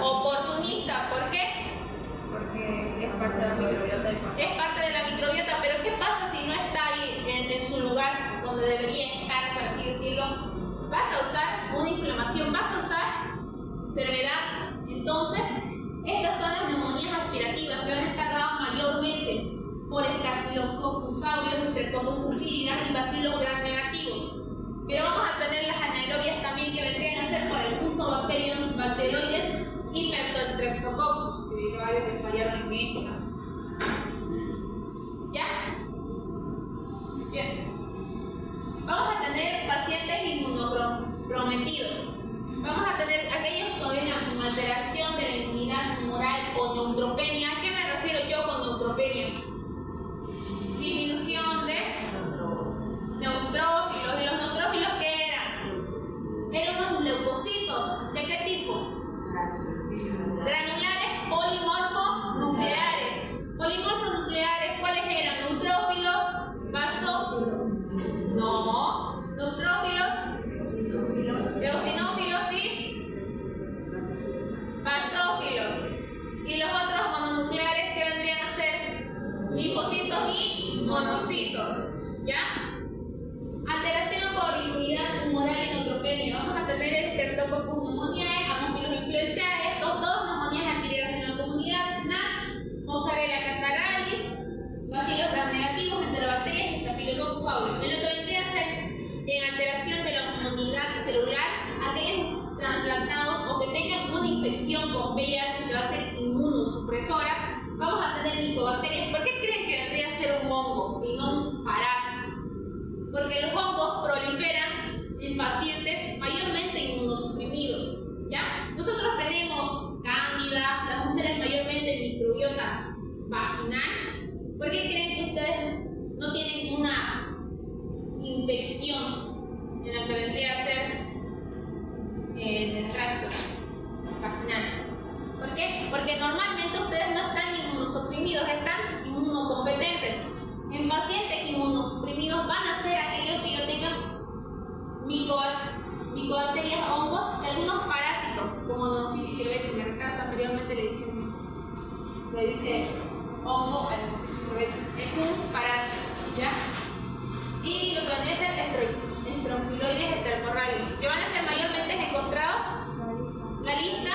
S1: Oportunista. ¿Por qué?
S5: Porque es parte de la microbiota del paciente.
S1: Es parte de la microbiota, pero ¿qué pasa si no está ahí en su lugar donde debería estar, por así decirlo? Va a causar una inflamación, va a causar enfermedad. Entonces, estas son las neumonías aspirativas que van a estar dadas mayormente por Staphylococcus aureus, Streptococcus viridans y bacilos gram negativos. Pero vamos a tener las anaerobias también que vendrían a ser por el uso bacteroides y Streptococcus, que varios les fallaron en esta. ¿Ya? Bien. Vamos a tener pacientes inmunoprometidos. Vamos a tener aquellos que tienen alteración de la inmunidad humoral o neutropenia. ¿A qué me refiero yo con neutropenia? Disminución de neutrófilos. ¿Y los neutrófilos qué eran? Eran unos leucocitos. ¿De qué tipo? Granulares polimorfonucleares. Polimorfonucleares, ¿cuáles eran? Neutrófilos, basófilos. No. Neutrófilos, eosinófilos y basófilos. Y los otros mononucleares que vendrían a ser linfocitos y monocitos. ¿Ya? Alteración por inmunidad humoral y neutropenia. Vamos a tener el Streptococcus pneumoniae, Haemophilus influenzae, estos dos neumonías adquiridas en la comunidad, NAT, Mozzarella catarrhalis, bacilos gram negativos, enterobacterias y Staphylococcus aureus. En lo que vendría a ser en alteración de la inmunidad celular, aquellos trasplantados o que tengan una infección con VIH que va a ser inmunosupresora, vamos a tener micobacterias. ¿Por qué creen que vendría a ser un hongo y no un parásito? Porque los hongos proliferan en pacientes Porque normalmente ustedes no están inmunosuprimidos, están inmunocompetentes. En pacientes inmunosuprimidos van a ser aquellos que yo tengan micobacterias, hongos y algunos parásitos, como Nomocystis cerevisiae. En el caso anteriormente le dije hongo a Nomocystis cerevisiae. Es un parásito, ¿ya? Y lo que van a ser estronfiloides heterocorrales, que van a ser mayormente encontrados. La lista.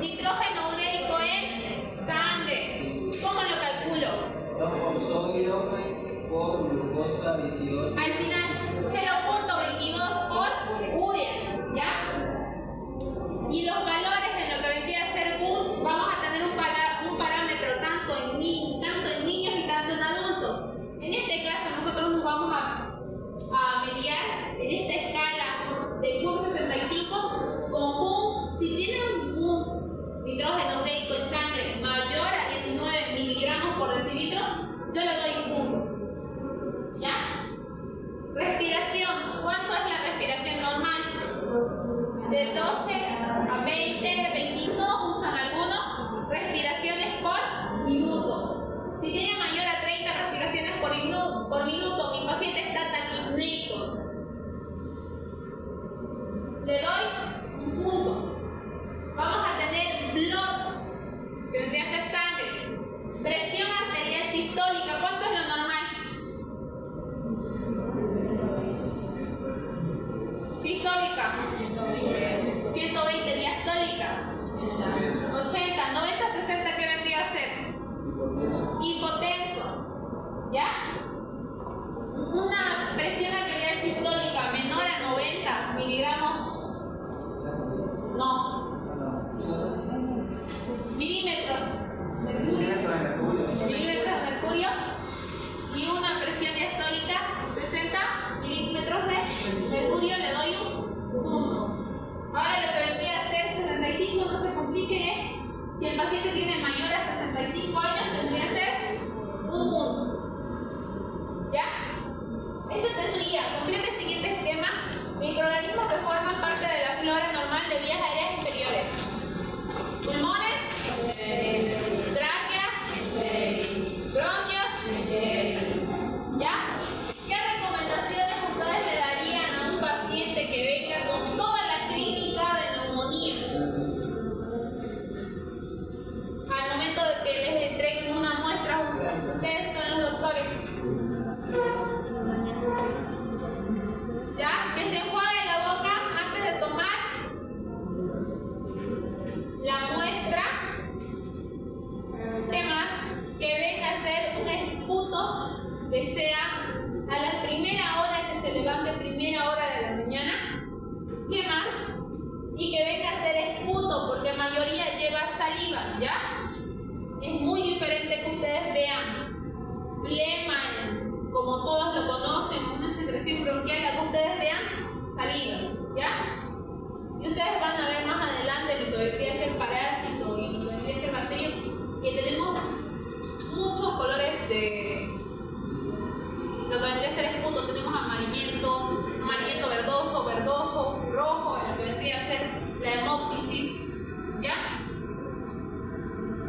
S1: Nitrógeno ureico en sangre. ¿Cómo lo calculo?
S4: por glucosa 18.
S1: Al final, 0.22 por urea, ¿ya? Y los valores en lo que vendría a ser vamos a tener un parámetro tanto en niños y tanto en adultos. En este caso, nosotros nos vamos a mediar en esta escala de CUM 65 con si tienen un nitrógeno ureico en sangre mayor a 19 miligramos por decilitro, yo le doy un punto. ¿Ya? Respiración. ¿Cuánto es la respiración normal? De 12 a 20, 22 usan algunos respiraciones por minuto. Si tiene mayor a 30 respiraciones por minuto, mi paciente está taquipneico. Le doy un punto. Vamos a tener blood, que vendría a ser sangre. Presión arterial sistólica. ¿Cuánto es lo normal? Sistólica. 120. Diastólica. 80. 90, 60, ¿qué vendría a ser? Hipotenso. ¿Ya? Una presión arterial sistólica menor a 90 miligramos. No. Milímetros. Milímetros de mercurio. Y una presión diastólica 60 milímetros de mercurio, le doy un punto. Ahora lo que vendría a ser 65, no se complique, si el paciente tiene mayor a 65 años, tendría que ser un punto. ¿Ya? Esto te su guía. Completa el siguiente esquema. Microorganismos que forman parte de la flora normal de vías aéreas inferiores. Pulmones, tráquea, bronquios, ¿ya? ¿Qué recomendaciones ustedes le darían a un paciente que venga con toda la clínica de neumonía? Al momento de que les entreguen una muestra, ustedes son los doctores. ¿Ya? Que se enjuague la boca antes de tomar la muestra. ¿Qué más? Que venga a hacer un esputo, que sea a la primera hora que se levante, primera hora de la mañana. ¿Qué más? Y que venga a hacer esputo, porque mayoría lleva saliva, ¿ya? Es muy diferente que ustedes vean flema, como todos lo conocen, una secreción bronquial, a que ustedes vean saliva, ¿ya? Y ustedes van a ver más adelante lo que vendría a ser parásito y lo que vendría a ser bacterio, que tenemos muchos colores de lo que vendría a ser esputo. Tenemos amarillento, verdoso, rojo, lo que vendría a ser la hemoptisis, ¿ya?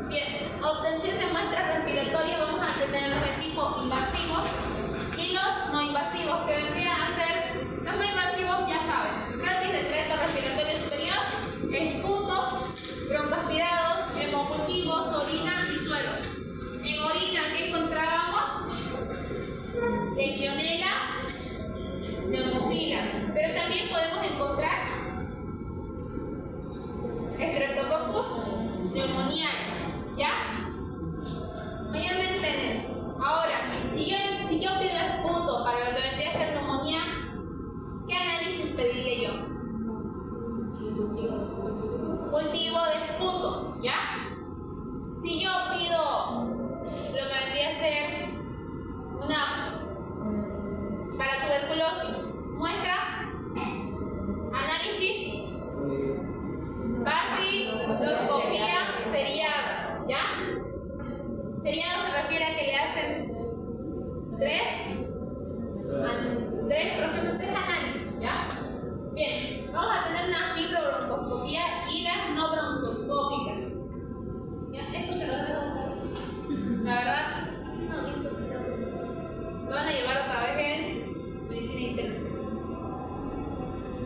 S1: Bien, obtención de muestras respiratorias, vamos a tener los de tipo invasivos y los no invasivos, que vendrían a ser los no invasivos, ya saben, bronquitis del tracto respiratorio superior, esputo, broncoaspirados, hemocultivos, orina y suero. En orina, ¿qué encontrábamos? Legionela, neumofila, pero también podemos encontrar Streptococcus pneumoniae, ¿ya? Mayormente en eso. Ahora, si yo pido esputo para lo que vendría a ser neumonía, ¿qué análisis pediría yo? Cultivo de esputo, ¿ya? Si yo pido lo que vendría a ser para tuberculosis, muestra, análisis, baciloscopía seriada, ¿ya? Seriado se refiere a que le hacen tres procesos, tres análisis, ¿ya? Bien, vamos a tener una fibrobroncoscopía y las no broncoscópicas. ¿Ya? Esto se lo dejo. La verdad, no, esto lo van a llevar otra vez en medicina interna.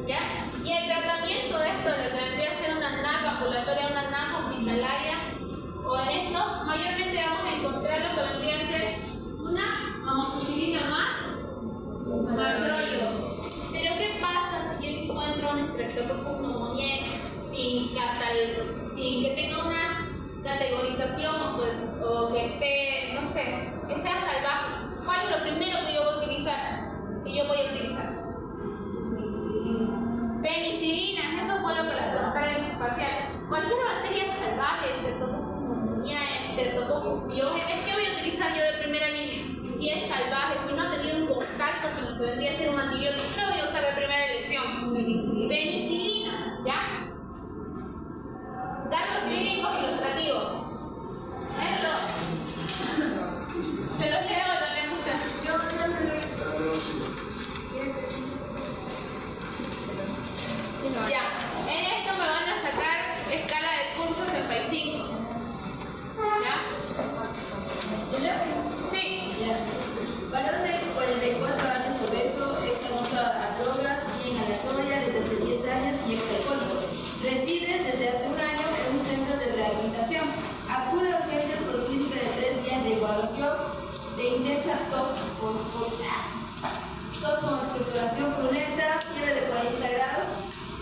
S1: ¿Ya? Y el tratamiento de esto, lo que vendría a ser una NAC ambulatoria, una NAC hospitalaria, o en esto, mayormente vamos a encontrar lo que vendría a ser una amoxicilina más macrólido. Pero ¿qué pasa si yo encuentro un Streptococcus pneumoniae sin que tenga una categorización o que esté, no sé, que sea salvaje? es lo primero que yo voy a utilizar? Penicilina, eso fue lo que les preguntaron en su parcial. Cualquier bacteria salvaje, Streptococcus pyogenes, ¿qué voy a utilizar yo de primera línea? Si es salvaje, si no ha tenido un contacto con lo que vendría a ser un antibiótico, ¿qué voy a usar de primera elección? Penicilina, ¿ya? Casos clínicos ilustrativos. Esto. ¿Se los leo o lo leen ustedes? Yo no lo leo. Ya, en esto me van a sacar escala de curso 65. ¿Ya? Sí.
S6: Varón de 44 años obeso, extramucho a drogas, bien aleatoria desde hace 10 años y exalcohólico. Reside desde hace un año en un centro de rehabilitación. Acude a urgencias por clínica de 3 días de evaluación de intensa tos con expectoración purulenta, fiebre de 40 grados.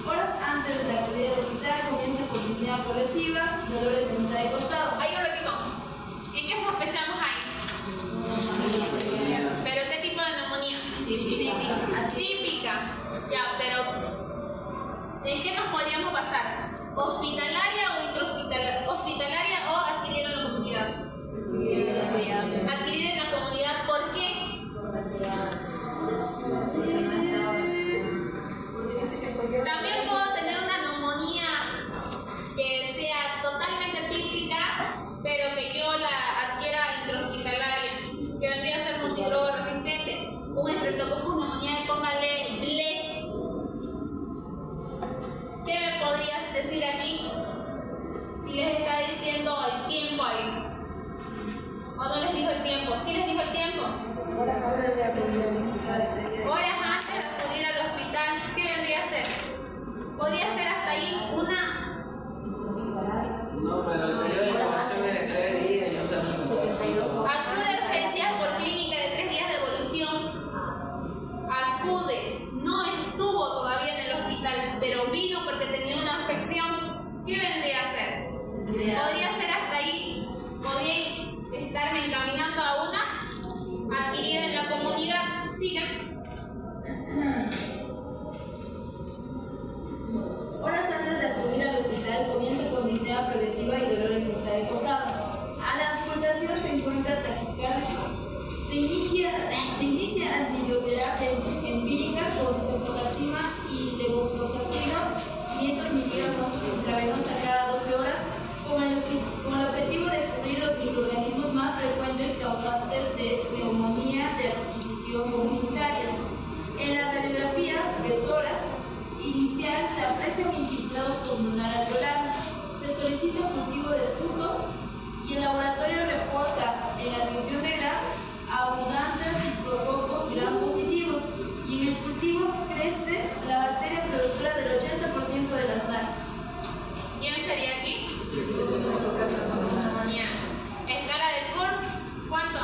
S6: Horas antes de acudir al hospital comienza con disnea progresiva, dolor de punta de costado.
S1: Hay un ratito. ¿Y qué sospechamos ahí? ¿Pero qué tipo de neumonía? Atípica. Ya, pero ¿en qué nos podríamos basar? ¿Hospitalaria o intrahospitalaria? ¿Hospitalaria o adquirir en la comunidad? Adquirir en la comunidad, ¿por qué? También puedo tener una neumonía que sea totalmente típica, pero que yo la adquiera intrahospitalaria, que vendría a ser multidroga resistente. Un estreptococcus neumonía, póngale BLE. ¿Qué me podrías decir aquí? Si les está diciendo el tiempo ahí. ¿O no les dijo el tiempo? ¿Sí les dijo el tiempo? Horas antes de acudir al hospital, ¿qué vendría a ser? Podría ser hasta ahí una...
S4: No, pero el periodo de incubación es de 3 días y no se presentó.
S1: Acude a urgencias por clínica de 3 días de evolución. Acude. No estuvo todavía en el hospital, pero vino porque tenía una afección. ¿Qué vendría a ser? Podría ser hasta ahí. Podría estarme encaminando a una adquirida en la comunidad. Sigan.
S6: Horas antes de acudir al hospital comienza con disnea progresiva y dolor en punta de costado. A la auscultación se encuentra taquicardia. Se inicia antibioterapia empírica con cefotaxima y levofloxacino, 500 miligramos intravenosa cada 12 horas, con el objetivo de cubrir los microorganismos más frecuentes causantes de neumonía de adquisición comunitaria. En la radiografía de tórax inicial se aprecia un infiltrado pulmonar alveolar, se solicita cultivo de esputo y el laboratorio reporta en la admisión de Gram abundantes diplococcus gram positivos y en el cultivo crece la bacteria productora del 80% de las larvas.
S1: ¿Quién sería aquí? Neumonía. Escala de Kurth, ¿cuánto?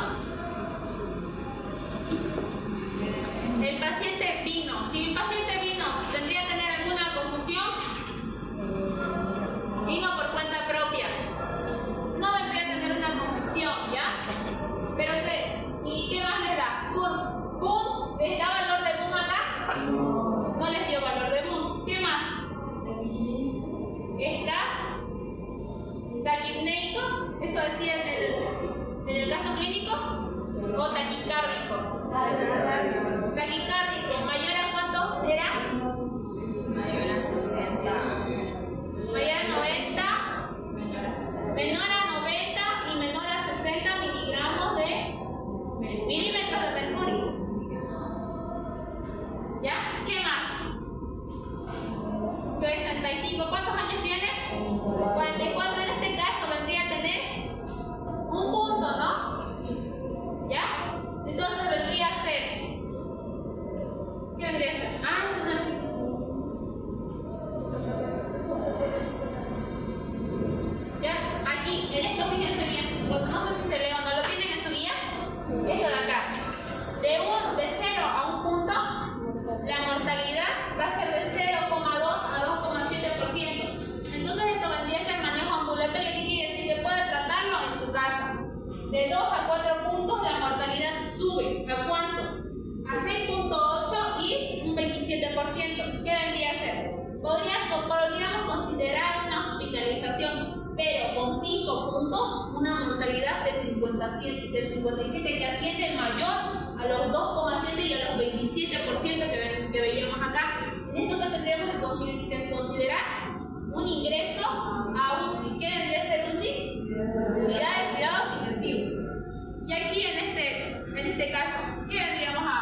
S1: El paciente vino. Si mi paciente vino, ¿tendría que tener alguna confusión? Vino por cuenta propia. No vendría a tener una confusión, ¿ya? Pero ¿qué? ¿Y qué más les da? ¿Boom? ¿Les da valor de boom acá? No les dio valor de boom. ¿Qué más? Está taquipneico, eso decía en el caso clínico, o taquicárdico. Taquicárdico, ¿mayor a cuánto era? Mayor a 60. Mayor a 90. Menor a 90 y menor a 60 miligramos de milímetros de mercurio. ¿Ya? ¿Qué más? 65. ¿Cuántos años tiene? 44. En este caso vendría a tener un punto, ¿no? ¿Ya? Entonces vendría a ser... ¿Qué vendría a ser? Ah, eso no es... ¿Ya? Aquí, en esto fíjense bien. Bueno, no sé si se lee o no. ¿Lo tienen en su guía? Esto de acá. De 0 a un punto, la mortalidad va a ser de 0,2 a 2,7%. Entonces esto vendría a ser manejo ambulatorio, que quiere decir que puede tratarlo en su casa. De 2 a 4 puntos la mortalidad sube a 5 puntos, una mortalidad del 57 que asciende mayor a los 2,7 y a los 27% que veíamos acá. En esto que tendríamos que considerar un ingreso a UCI. ¿Qué vendría a ser UCI? Unidad de cuidados intensivos. Y aquí en este caso, ¿qué vendríamos a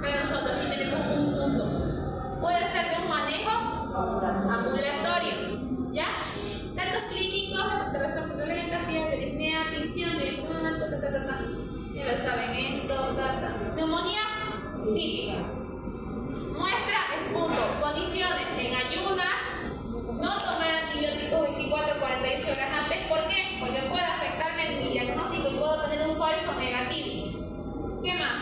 S1: ver nosotros si tenemos un punto? Puede ser de un manejo ambulatorio, ¿ya? Datos clínicos, respiración violenta, fiebre, disnea, tinción, ya lo saben, esto, neumonía típica. Muestra el punto, condiciones en ayunas, no tomar antibióticos 24 48 horas antes. ¿Por qué? Porque puede afectarme mi diagnóstico y puedo tener un falso negativo. ¿Qué más?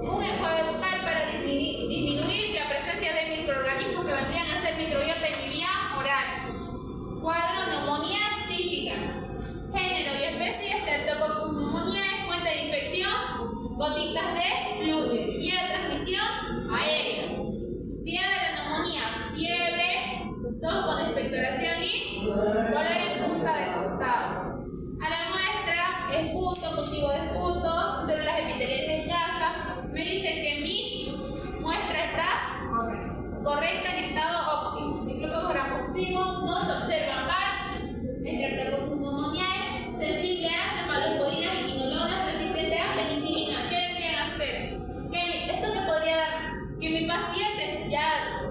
S1: Un enjuague bucal para disminuir la presencia de microorganismos que vendrían a ser microbiota en mi vía oral. Cuadro, neumonía típica. Género y especie, Streptococcus pneumoniae, fuente de infección, gotitas de flujo. Y la transmisión aérea. Día de la neumonía, fiebre, todo con expectoración y dolor en punta de costado. A la muestra, esputo, cultivo de esputo, células epiteliales escasas. Me dicen que mi muestra está correcta en estado óptimo. Diplococcus gram positivo, no se observan par, Streptococcus pneumoniae, sensible a cefalosporinas y quinolonas, resistente a penicilina. ¿Qué deberían hacer? Esto que podría dar que mi paciente ya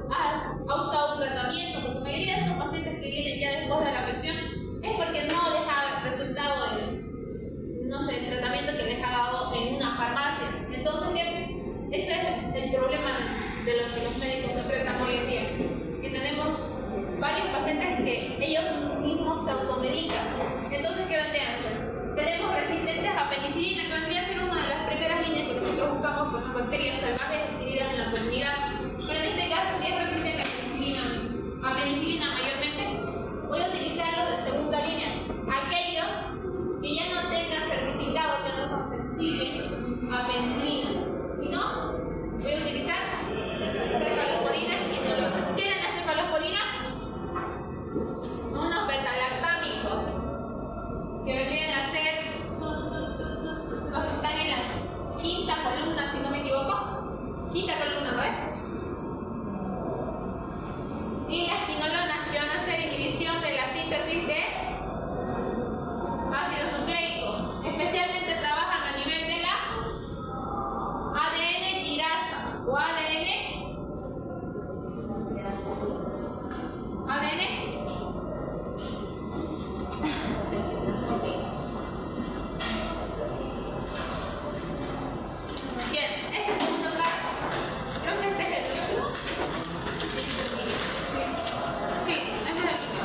S1: ha usado un tratamiento, porque la mayoría de estos pacientes que vienen ya después de la afección es porque no les ha resultado el tratamiento que les ha dado en una farmacia. Entonces, ese es el problema de lo que los médicos se enfrentan hoy en día, que tenemos varios pacientes que ellos mismos se automedican. Entonces, ¿qué vendrían a hacer? Tenemos resistentes a penicilina, que vendría a ser una de las primeras líneas que nosotros buscamos por las bacterias salvajes adquiridas en la comunidad. Pero en este caso, si es resistente a penicilina mayormente, voy a utilizarlos de segunda línea. Aquellos que ya no tengan certificado, que no son sensibles a penicilina. Si no, voy a utilizar cefalosporinas y quinolonas. ¿Qué eran las cefalosporinas? Unos betalactámicos que vendrían a ser los que están en la quinta columna, si no me equivoco. Quinta columna, ¿no es? Y las quinolonas, que van a hacer inhibición de la síntesis de ácidos nucleicos. Especialmente trabajan a nivel de la ADN girasa o ADN. Bien, este segundo caso, creo que este es el último. Sí, este es el último.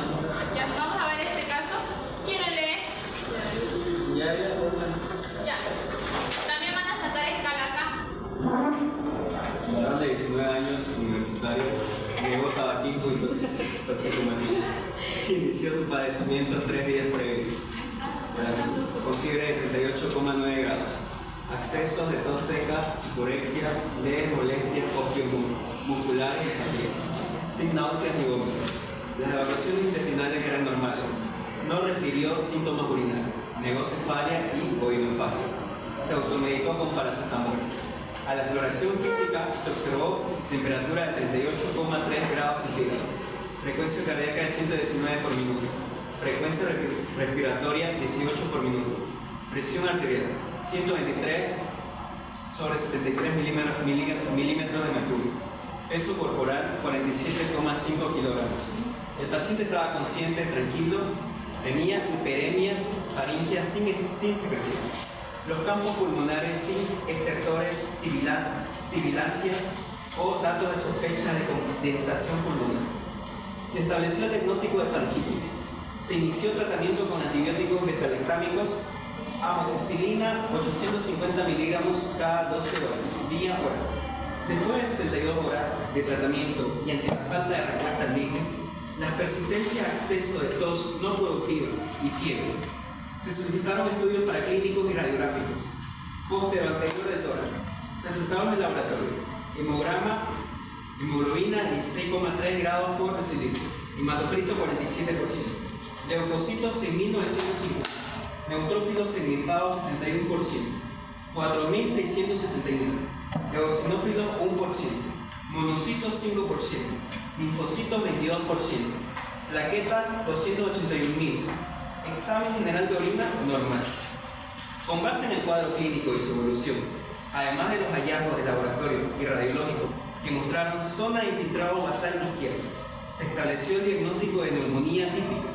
S1: Ya, vamos a ver este caso. ¿Quieren leer? Ya. También van a sacar escala acá.
S4: Varón de 19 años, universitario, negó tabaquismo y toxicomanía. Inició su padecimiento 3 días previos, con fiebre de 38,9 grados. Accesos de tos seca, purexia, leves molestias osteomusculares y fatiga, sin náuseas ni vómitos. Las evaluaciones intestinales eran normales. No refirió síntomas urinarios, negó cefalia y oinofagia. Se automedicó con paracetamol. A la exploración física se observó temperatura de 38,3 grados centígrados, frecuencia cardíaca de 119 por minuto, frecuencia respiratoria 18 por minuto, presión arterial 123 sobre 73 milímetros de mercurio, peso corporal 47,5 kilogramos. El paciente estaba consciente, tranquilo, tenía hiperemia faríngea sin secreción. Los campos pulmonares sin estertores, sibilancias o datos de sospecha de condensación pulmonar. Se estableció el diagnóstico de faringitis. Se inició tratamiento con antibióticos betalactámicos, amoxicilina 850 miligramos cada 12 horas, día hora. Después de 72 horas de tratamiento y ante la falta de respuesta al mismo, las persistencias, acceso de tos no productiva y fiebre. Se solicitaron estudios paraclínicos y radiográficos. Póstero anterior del tórax. Resultados del laboratorio. Hemograma, hemoglobina 16,3 grados por decilitro. Hematocrito 47%. Leucocitos 6.950. Neutrófilos segmentados 71%. 4.679. Eosinófilos 1%. Monocitos 5%. Linfocitos 22%. Plaquetas 281.000. Examen general de orina normal. Con base en el cuadro clínico y su evolución, además de los hallazgos de laboratorio y radiológico que mostraron zona de infiltrado basal izquierdo, se estableció el diagnóstico de neumonía típica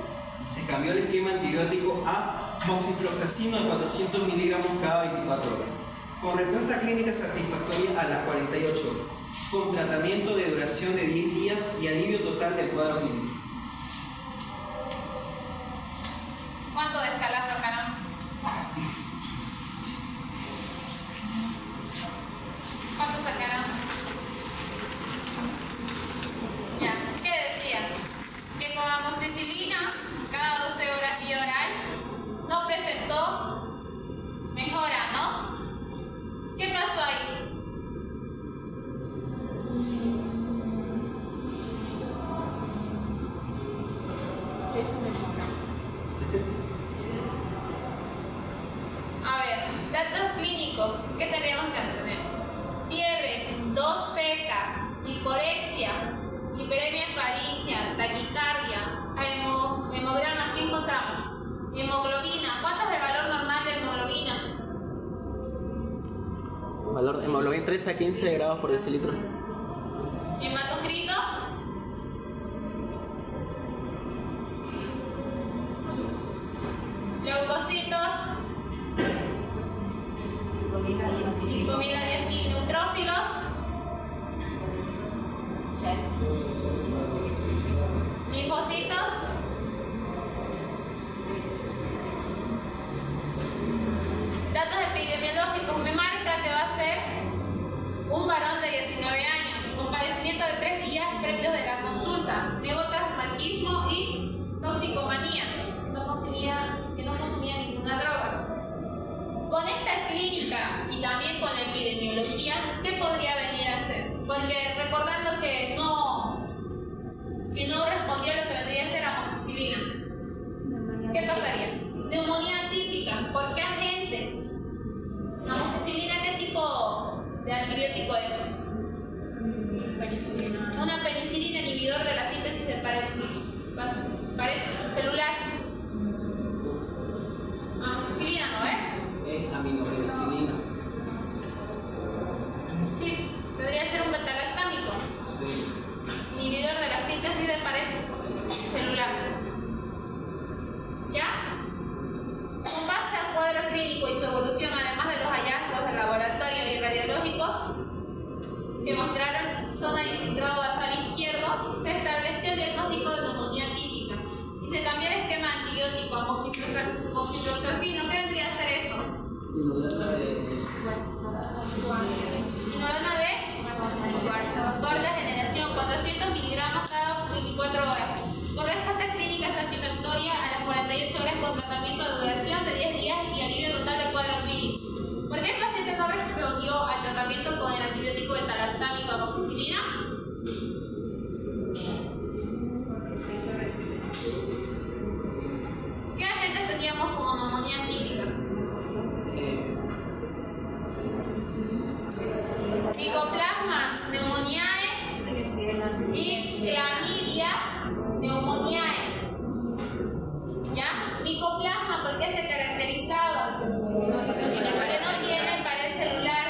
S4: y se cambió el esquema antibiótico a moxifloxacino de 400 miligramos cada 24 horas, con respuesta clínica satisfactoria a las 48 horas, con tratamiento de duración de 10 días y alivio total del cuadro clínico.
S1: ¿Cuánto descalabro sacaron? ¿Cuánto sacaron? Ya, ¿qué decía? Que con amoxicilina cada 12 horas vía oral no presentó mejora, ¿no? ¿Qué pasó ahí? A ver, datos clínicos, ¿qué tenemos que tener? Fiebre, tos seca, hiporexia, hiperemia faríngea, taquicardia, hemograma, ¿qué encontramos? Hemoglobina, ¿cuánto es el valor normal de hemoglobina?
S4: Valor de hemoglobina 13 a 15 grados por decilitro.
S1: Hematocrito, leucocitos, 5.000 a 10.000 neutrófilos, linfocitos, datos epidemiológicos, me marca que va a ser un varón de 19 años, con padecimiento de 3 días previos de la consulta, neotasmaquismo y toxicomanía, que no consumía ninguna droga. Con esta clínica y también con la epidemiología, ¿qué podría venir a hacer? Porque recordando que no respondió a lo que vendría a ser amoxicilina, ¿qué pasaría? Neumonía típica, ¿por qué agente? ¿Amoxicilina qué tipo de antibiótico es? Una penicilina inhibidor de la síntesis de pared celular. Amoxicilina, ¿no es?
S4: Es aminopenicilina.
S1: Sí, podría ser un beta-lactámico.
S4: Sí.
S1: Inhibidor de la síntesis de pared celular. ¿Ya? Con base al cuadro clínico y su evolución, además de los hallazgos de laboratorio y radiológicos que mostraron zona de infiltrado basal izquierdo, se estableció el diagnóstico de neumonía típica y se cambió el esquema antibiótico a moxifloxacino. ¿Qué vendría a ser eso? Inolona de cuarta generación, 400 miligramos cada 24 horas, con respuesta clínica satisfactoria a las 48 horas con tratamiento de duración de 10 días y alivio total del cuadro clínico. ¿Por qué el paciente no respondió al tratamiento con el antibiótico beta-lactámico amoxicilina? ¿Qué agentes teníamos como neumonía típica? Micoplasma pneumoniae y Clamidia pneumoniae. ¿Ya? Micoplasma, ¿por qué se caracterizaba? Porque no tiene pared celular.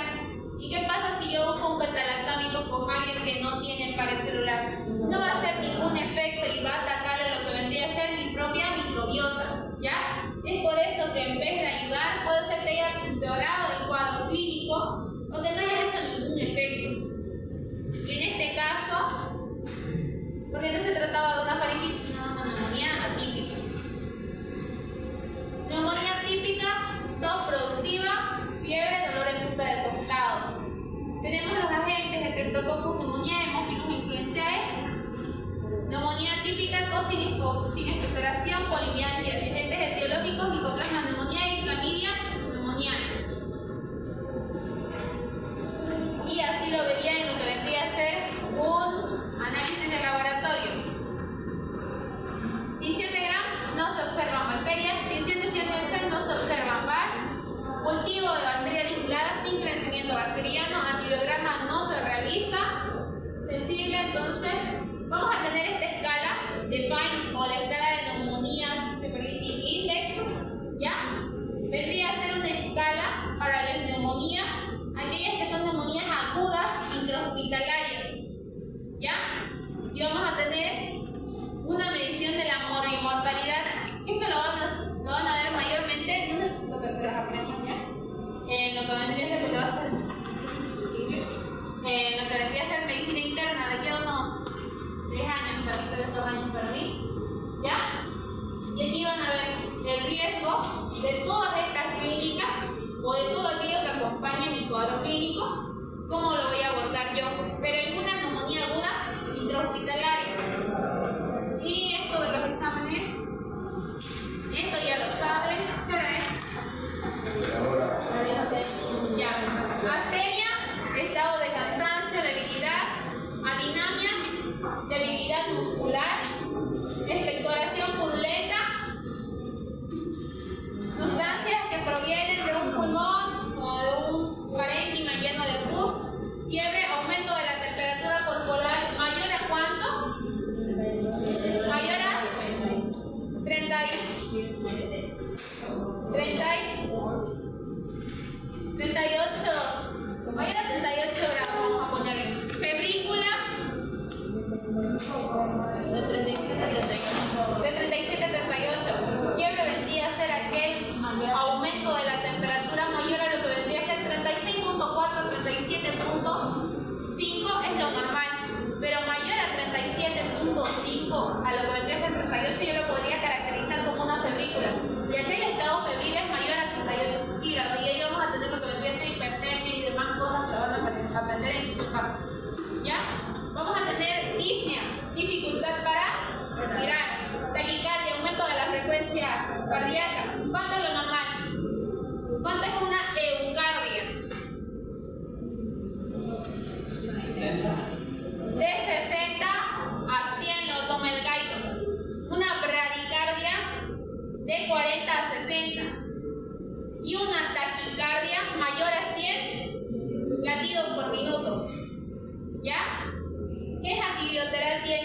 S1: ¿Y qué pasa si yo uso un beta-lactámico con alguien que no tiene pared celular? No va a hacer ningún efecto y va a atacar lo que vendría a ser mi propia microbiota. ¿Ya? Es por eso que en vez de ayudar, puede ser que haya empeorado el cuadro clínico o que no haya hecho ningún efecto. Y en este caso, porque no se trataba de una faringitis, sino de una neumonía atípica. Neumonía típica, tos productiva, fiebre, dolor en punta del costado. Tenemos los agentes de Streptococcus pneumoniae, Haemophilus influenzae, neumonía típica, tos sin expectoración, polimialgia, agentes etiológicos, Micoplasma pneumoniae y Clamidia pneumoniae. Y así lo vería en lo que vendría a ser un análisis de laboratorio. 17 gramos no se escala para las neumonías, aquellas que son neumonías agudas intrahospitalarias. ¿Ya? Y vamos a tener una medición de la mortalidad. Esto lo van a ver mayormente en lo que se las aprendan ya. En lo que vendría a ser, porque va a ser lo que vendría a ser medicina interna de aquí a unos 3 años para mí, 3 años para mí. ¿Ya? Y aquí van a ver el riesgo de todas estas clínicas o de todo aquello que acompañe mi cuadro clínico, cómo lo voy a abordar yo, pero en una neumonía aguda intrahospitalaria. Y esto de los exámenes, esto ya lo saben, pero ya. Arteria, estado de cansancio, debilidad, adinamia, debilidad muscular, expectoración purulenta, sustancias que provienen de un pulmón o de un parénquima lleno de pus, fiebre, aumento de la temperatura corporal mayor a ¿cuánto? Mayor a 38, mayor a 38 grados, vamos a ponerle. Febrícula de 37 a 38. Fiebre vendría a ser aquel aumento de la temperatura mayor a lo que vendría a ser 36.4 a 37.5 es lo normal, pero mayor a 37.5 a lo que vendría a ser 38 yo lo podría caracterizar como una febrícula. Y aquel estado febril es mayor a 38 centígrados y ahí vamos a tener lo que vendría a ser hipertermia y demás cosas que van a aprender en su parte. ¿Ya? Vamos a tener disnea, dificultad para respirar, taquicardia, aumento de la frecuencia cardíaca. ¿Cuánto es lo normal? ¿Cuánto es una eucardia?
S4: 60.
S1: De 60 a 100 lo toma el gaito. Una bradicardia de 40 a 60. Y una taquicardia mayor a 100 latidos por minuto. ¿Ya? ¿Qué es antibioterapias?